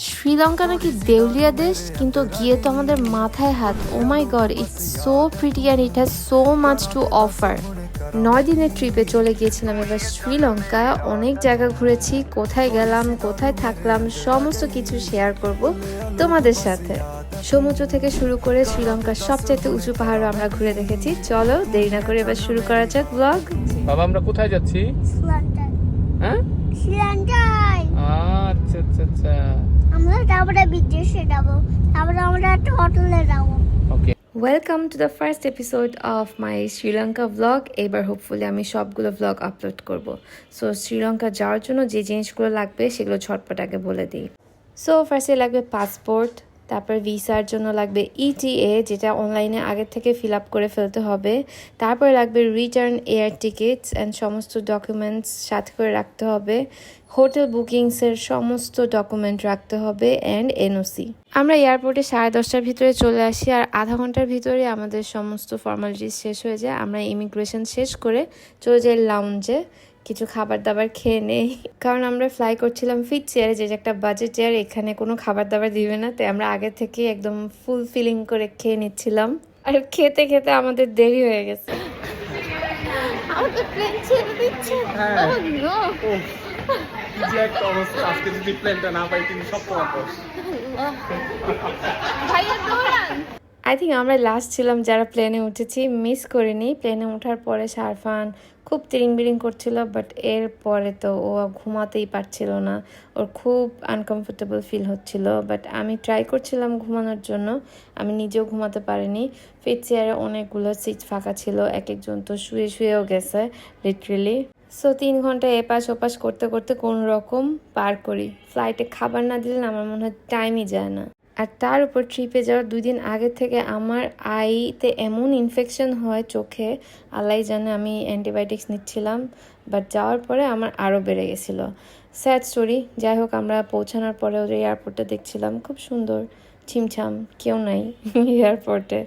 শ্রীলঙ্কা নাকি দেউলিয়া দেশ, কিন্তু গিয়ে তো আমাদের মাথায় হাত। Oh my god, it's so pretty and it has so much to offer. 9 দিনের ট্রিপে চলে গিয়েছিলাম এবার শ্রীলঙ্কা। অনেক জায়গা ঘুরেছি, কোথায় গেলাম, কোথায় থাকলাম, সমস্ত কিছু শেয়ার করব তোমাদের সাথে। সমুদ্র থেকে শুরু করে শ্রীলঙ্কার সবচেয়ে উঁচু পাহাড়ও আমরা ঘুরে দেখেছি। চলো দেরি না করে এবার শুরু করা যাক ব্লগ। বাবা আমরা কোথায় যাচ্ছি? হ্যাঁ, শ্রীলঙ্কায়। আচ্ছা আচ্ছা আচ্ছা, আমরা তারপরে বিদেশে যাবো, তারপরে আমরা একটা হোটেলে যাবো। Okay. Welcome to the first episode of my Sri Lanka vlog. এবার হোপফুলি আমি সবগুলো ব্লগ আপলোড করব। সো শ্রীলঙ্কা যাওয়ার জন্য যে জিনিসগুলো লাগবে সেগুলো ঝটপট আগে বলে দিই। সো ফার্স্টে লাগবে পাসপোর্ট, তারপর ভিসার জন্য লাগবে ETA, যেটা অনলাইনে আগে থেকে ফিল আপ করে ফেলতে হবে। তারপর লাগবে রিটার্ন এয়ার টিকিটস অ্যান্ড সমস্ত ডকুমেন্টস সাথে করে রাখতে হবে। হোটেল বুকিংসের সমস্ত ডকুমেন্ট রাখতে হবে অ্যান্ড NOC। আমরা এয়ারপোর্টে 10:30টার ভিতরে চলে আসি, আর আধা ঘন্টার ভিতরে আমাদের সমস্ত ফর্মালিটিস শেষ হয়ে যায়। আমরা ইমিগ্রেশন শেষ করে চলে যাই লাউঞ্জে, কিছু খাবার দাবার খেয়ে নেই, কারণ আমরা ফ্লাই করছিলাম ফিট এয়ারে, যে একটা বাজেট এয়ার, এখানে কোনো খাবার দাবার দিবে না। তাই আমরা আগে থেকে একদম ফুল ফিলিং করে খেয়ে নিচ্ছিলাম, আর খেতে খেতে আমাদের দেরি হয়ে গেছে। আমাদের প্লেন ছেড়ে দিচ্ছে। Oh no! যে একটা অবস্থা, আজকে যদি প্ল্যানটা না পাই কিন্তু সব তোমার দোষ। ভাইয়া দৌড়ান। আই থিঙ্ক আমরা লাস্ট ছিলাম যারা প্লেনে উঠেছি, মিস করিনি। প্লেনে ওঠার পরে শারফান খুব তিরিং বিরিং করছিল, বাট এর পরে তো ও ঘুমাতেই পারছিল না, ওর খুব আনকমফোর্টেবল ফিল হচ্ছিল। বাট আমি ট্রাই করছিলাম ঘুমানোর জন্য, আমি নিজেও ঘুমাতে পারিনি। ফিট চেয়ারে অনেকগুলো সিট ফাঁকা ছিল, এক একজন তো শুয়ে শুয়েও গেছে লিটারেলি। সো 3 ঘন্টা এপাশ ওপাশ করতে করতে কোন রকম পার করি। ফ্লাইটে খাবার না দিলে আমার মনে হয় টাইমই যায় না। আর তার উপর ট্রিপে যাওয়ার 2 দিন আগে থেকে আমার আইতে এমন ইনফেকশন হয় চোখে, আল্লাহ জানে। আমি অ্যান্টিবায়োটিক্স নিচ্ছিলাম, বাট যাওয়ার পরে আমার আরও বেড়ে গেছিলো। Sad story. যাই হোক, আমরা পৌঁছানোর পরে ওদের এয়ারপোর্টে দেখছিলাম খুব সুন্দর, ছিমছাম, কেউ নাই এয়ারপোর্টে।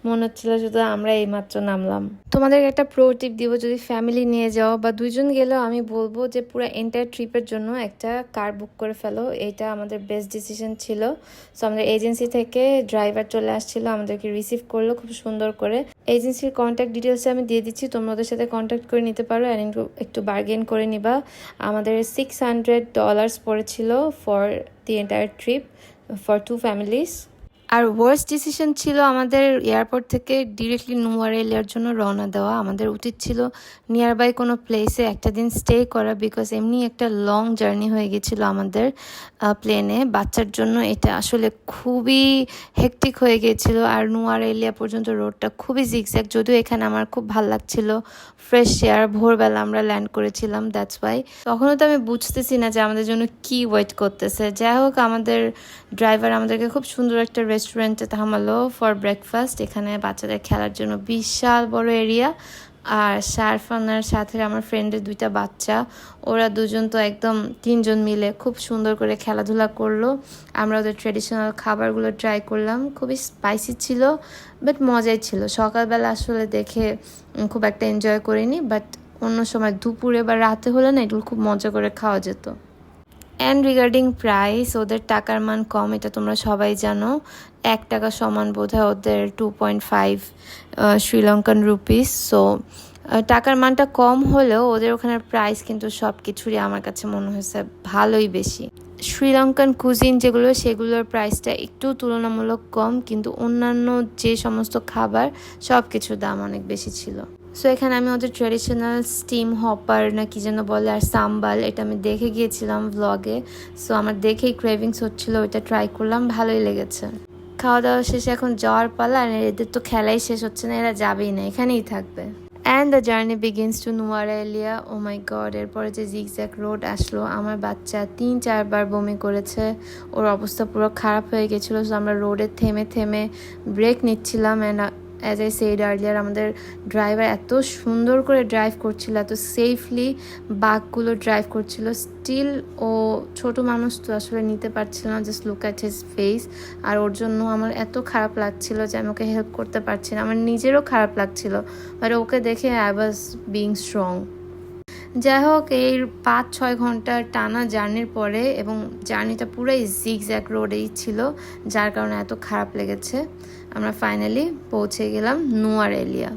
মনে হচ্ছিল শুধু আমরা এইমাত্র নামলাম। তোমাদের একটা প্রো টিপ দিব, যদি ফ্যামিলি নিয়ে যাও বা 2জন গেলেও আমি বলবো যে পুরো এন্টায়ার ট্রিপের জন্য একটা কার বুক করে ফেলো। এটা আমাদের বেস্ট ডিসিশন ছিল। সো আমাদের এজেন্সি থেকে ড্রাইভার চলে আসছিল, আমাদেরকে রিসিভ করলো খুব সুন্দর করে। এজেন্সির কন্ট্যাক্ট ডিটেলসে আমি দিয়ে দিচ্ছি, তোমরা ওদের সাথে কন্ট্যাক্ট করে নিতে পারো অ্যান্ড একটু বার্গেন করে নিবা। আমাদের $600 পড়েছিল for the entire trip for 2 families। আর ওয়ার্স্ট ডিসিশন ছিল আমাদের এয়ারপোর্ট থেকে ডিরেক্টলি নুয়ারেলিয়ার জন্য রওনা দেওয়া। আমাদের উচিত ছিল নিয়ার বাই কোনো প্লেসে একটা দিন স্টে করা, বিকজ এমনি একটা লং জার্নি হয়ে গেছিলো আমাদের প্লেনে। বাচ্চার জন্য এটা আসলে খুবই হেকটিক হয়ে গিয়েছিল। আর নুয়ারেলিয়া পর্যন্ত রোডটা খুবই জিগজ্যাগ, যদিও এখানে আমার খুব ভালো লাগছিল, ফ্রেশ এয়ার। ভোরবেলা আমরা ল্যান্ড করেছিলাম, দ্যাটস ওয়াই। তখনও তো আমি বুঝতেছি না যে আমাদের জন্য কি ওয়েট করতেছে। যাই হোক, আমাদের ড্রাইভার আমাদেরকে খুব সুন্দর একটা রেস্টুরেন্টে থামালো ফর ব্রেকফাস্ট। এখানে বাচ্চাদের খেলার জন্য বিশাল বড় এরিয়া। আর শারফানের সাথে আমার ফ্রেন্ডের 2টা বাচ্চা, ওরা 2জন তো একদম 3জন মিলে খুব সুন্দর করে খেলাধুলা করলো। আমরা ওদের ট্রেডিশনাল খাবারগুলো ট্রাই করলাম, খুবই স্পাইসি ছিল, বাট মজাই ছিল। সকালবেলা আসলে দেখে খুব একটা এনজয় করিনি, বাট অন্য সময় দুপুরে বা রাতে হলে না এগুলো খুব মজা করে খাওয়া যেত। অ্যান্ড রিগার্ডিং প্রাইস, ওদের টাকার মান কম, এটা তোমরা সবাই জানো। $1 সমান বোধহয় ওদের 2.5 শ্রীলঙ্কান রুপিস। সো টাকার মানটা কম হলেও ওদের ওখানের প্রাইস কিন্তু সব কিছুরই আমার কাছে মনে হয়েছে ভালোই বেশি। শ্রীলঙ্কান কুজিন যেগুলো, সেগুলোর প্রাইসটা একটু তুলনামূলক কম, কিন্তু অন্যান্য যে সমস্ত খাবার সব কিছুর দাম অনেক বেশি ছিল। সো এখানে আমি ওদের ট্র্যাডিশনাল স্টিম হপার না কি যেন বলে, আর সাম্বাল, এটা আমি দেখে গিয়েছিলাম ভ্লগে। সো আমার দেখেই ক্রেভিংস হচ্ছিলো, ওইটা ট্রাই করলাম, ভালোই লেগেছে। খাওয়া দাওয়া শেষে এখন যাওয়ার পালা, আর এদের তো খেলাই শেষ হচ্ছে না, এরা যাবেই না, এখানেই থাকবে। And the journey begins to Nuwara Eliya. Oh my god, এরপরে যে জিগজ্যাগ রোড আসলো, আমার বাচ্চা 3-4 বার বমি করেছে, ওর অবস্থা পুরো খারাপ হয়ে গেছিলো। সো আমরা রোডে থেমে থেমে ব্রেক নিচ্ছিলাম। And as I said earlier, আমাদের ড্রাইভার এত সুন্দর করে ড্রাইভ করছিল, এত সেফলি বাঘগুলো ড্রাইভ করছিল। স্টিল ও ছোট মানুষ তো আসলে নিতে পারছিল না, just look at his face. আর ওর জন্য আমার এত খারাপ লাগছিল যে আমি ওকে হেল্প করতে পারছি না, আমার নিজেরও খারাপ লাগছিল, বাট ওকে দেখে আই ওয়াজ বিং স্ট্রং। যাই হোক, এই 5-6 ঘন্টার টানা জার্নির পরে, এবং জার্নিটা পুরাই জিগজ্যাগ রোডেই ছিল, যার কারণে এত খারাপ লেগেছে, আমরা ফাইনালি পৌঁছে গেলাম নুয়ারেলিয়া।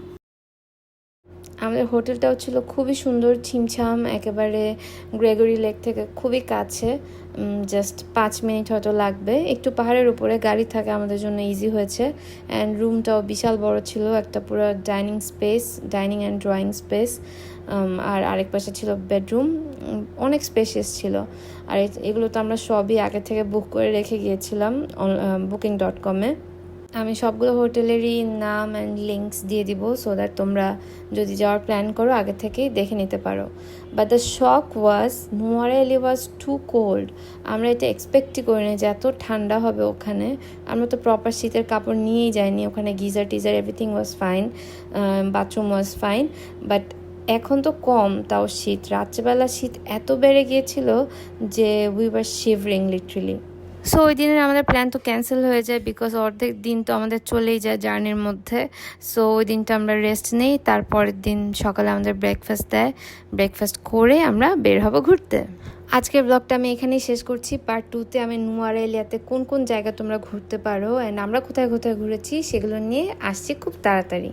আমাদের হোটেলটাও ছিল খুবই সুন্দর, ছিমছাম, একেবারে গ্রেগরি লেক থেকে খুবই কাছে, জাস্ট 5 মিনিট হয়তো লাগবে। একটু পাহাড়ের উপরে, গাড়ি থাকে আমাদের জন্য ইজি হয়েছে। অ্যান্ড রুমটাও বিশাল বড় ছিল, একটা পুরো ডাইনিং অ্যান্ড ড্রয়িং স্পেস, আর আরেক পাশে ছিল বেডরুম, অনেক স্পেশিয়াস ছিল। আর এগুলো তো আমরা সবই আগে থেকে বুক করে রেখে গিয়েছিলাম booking.com-এ। আমি সবগুলো হোটেলেরই নাম অ্যান্ড লিঙ্কস দিয়ে দিব, সো দ্যাট তোমরা যদি যাওয়ার প্ল্যান করো আগে থেকেই দেখে নিতে পারো। But the shock was Nuwara Eliya was too cold. আমরা এটা এক্সপেক্টই করিনি যে এত ঠান্ডা হবে ওখানে। আমরা তো প্রপার শীতের কাপড় নিয়েই যাইনি, ওখানে geyser teaser everything was fine, bathroom was fine. But এখন তো কম, তাও শীত, রাত্রেবেলা শীত এত বেড়ে গিয়েছিল যে উই ওয়ার শিভরিং লিটারালি। সো ওই দিনের আমাদের প্ল্যান তো ক্যান্সেল হয়ে যায়, বিকজ অর্ধেক দিন তো আমাদের চলেই যায় জার্নির মধ্যে। সো ওই দিনটা আমরা রেস্ট নেই, তারপরের দিন সকালে আমাদের ব্রেকফাস্ট দেয়, ব্রেকফাস্ট করে আমরা বের হব ঘুরতে। আজকের ব্লগটা আমি এখানেই শেষ করছি। পার্ট 2-তে আমি নুয়ারেলিয়াতে কোন কোন জায়গা তোমরা ঘুরতে পারো অ্যান্ড আমরা কোথায় কোথায় ঘুরেছি সেগুলো নিয়ে আসছি খুব তাড়াতাড়ি।